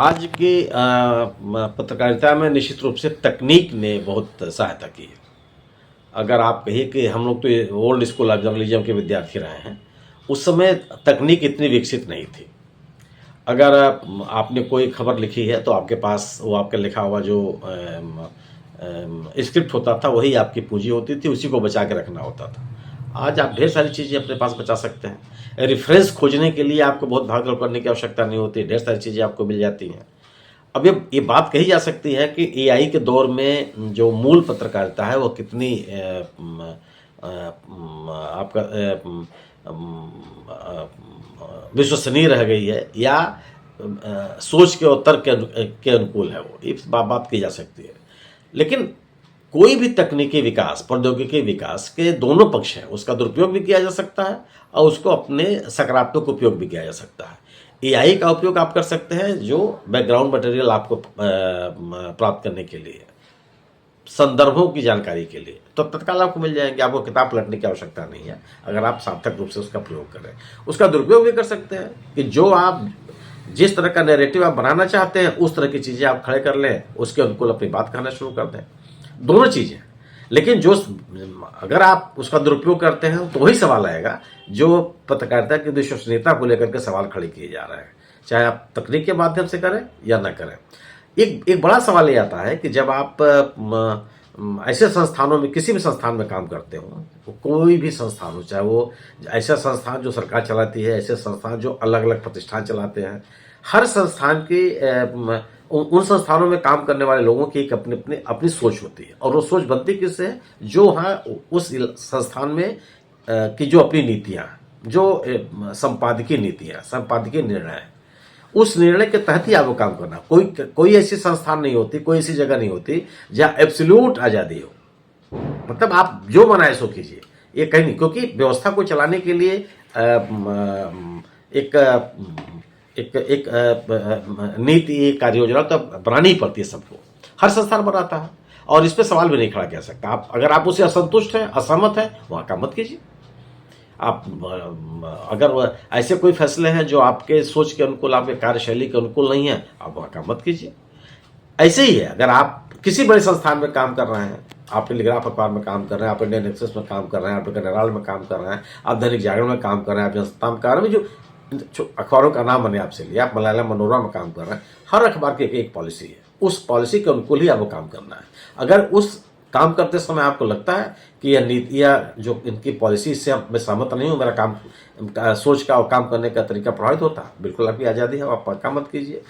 आज की पत्रकारिता में निश्चित रूप से तकनीक ने बहुत सहायता की है। अगर आप कहिए कि हम लोग तो ओल्ड स्कूल ऑफ जर्नलिज्म के विद्यार्थी रहे हैं, उस समय तकनीक इतनी विकसित नहीं थी। अगर आपने कोई खबर लिखी है तो आपके पास वो आपका लिखा हुआ जो स्क्रिप्ट होता था वही आपकी पूंजी होती थी, उसी को बचा के रखना होता था। आज आप ढेर सारी चीज़ें अपने पास बचा सकते हैं। रेफरेंस खोजने के लिए आपको बहुत भाग दौड़ करने की आवश्यकता नहीं होती, ढेर सारी चीज़ें आपको मिल जाती हैं। अब ये बात कही जा सकती है कि एआई के दौर में जो मूल पत्रकारिता है वो कितनी आपका विश्वसनीय रह गई है या सोच के और तर्क के अनुकूल है, वो इस बात की जा सकती है। लेकिन कोई भी तकनीकी विकास, प्रौद्योगिकी विकास के दोनों पक्ष हैं। उसका दुरुपयोग भी किया जा सकता है और उसको अपने सकारात्मक उपयोग भी किया जा सकता है। एआई का उपयोग आप कर सकते हैं जो बैकग्राउंड मटेरियल आपको प्राप्त करने के लिए, संदर्भों की जानकारी के लिए, तो तत्काल आपको मिल जाएंगे। आपको किताब पलटने की आवश्यकता नहीं है अगर आप सार्थक रूप से उसका प्रयोग करें। उसका दुरुपयोग भी कर सकते हैं कि जो आप जिस तरह का नैरेटिव आप बनाना चाहते हैं उस तरह की चीज़ें आप खड़े कर लें, उसके अनुकूल अपनी बात कहना शुरू कर दें। दोनों चीज़ें। लेकिन जो अगर आप उसका दुरुपयोग करते हैं तो वही सवाल आएगा जो पत्रकारिता की विश्वसनीयता को लेकर के सवाल खड़े किए जा रहे हैं, चाहे आप तकनीक के माध्यम से करें या न करें। एक बड़ा सवाल ये आता है कि जब आप ऐसे संस्थानों में, किसी भी संस्थान में काम करते हो, कोई भी संस्थान हो, चाहे वो ऐसा संस्थान जो सरकार चलाती है, ऐसे संस्थान जो अलग अलग प्रतिष्ठान चलाते हैं, हर संस्थान की उन संस्थानों में काम करने वाले लोगों की एक अपनी सोच होती है। और वो सोच बनती किससे है? जो हाँ उस संस्थान में की जो अपनी नीतियाँ, जो संपादकीय नीतियाँ, संपादकीय निर्णय है, उस निर्णय के तहत ही आपको काम करना। कोई ऐसी संस्थान नहीं होती, कोई ऐसी जगह नहीं होती जहाँ एब्सोल्यूट आज़ादी हो। मतलब आप जो बनाए सो कीजिए, ये कहीं नहीं। क्योंकि व्यवस्था को चलाने के लिए एक एक एक नीति, एक कार्य योजना तो बनानी ही पड़ती है सबको। हर संस्थान बनाता है और इस पर सवाल भी नहीं खड़ा किया सकता। अगर आप उससे असंतुष्ट हैं, असहमत हैं, वहाँ काम मत कीजिए। आप अगर ऐसे कोई फैसले हैं जो आपके सोच के अनुकूल, आपके कार्यशैली के अनुकूल नहीं है, आप वहाँ काम मत कीजिए। ऐसे ही है, अगर आप किसी बड़े संस्थान में काम कर रहे हैं, आप टेलीग्राफ अखबार में काम कर रहे हैं, आप इंडियन एक्सप्रेस में काम कर रहे हैं, आप हेराल्ड में काम कर रहे हैं, आप दैनिक जागरण में काम कर रहे हैं, आप जनसत्ता में काम कर रहे हैं, जो अखबारों का नाम मैंने आपसे लिया, आप मलयालम मनोरमा में काम कर रहे हैं, हर अखबार की एक पॉलिसी है। उस पॉलिसी के अनुकूल ही आपको काम करना है। अगर उस काम करते समय आपको लगता है कि यह नीतियाँ जो इनकी पॉलिसी से मैं सहमत नहीं हूँ, मेरा काम सोच का और काम करने का तरीका प्रभावित होता है, बिल्कुल आपकी आज़ादी है, आप काम मत कीजिए।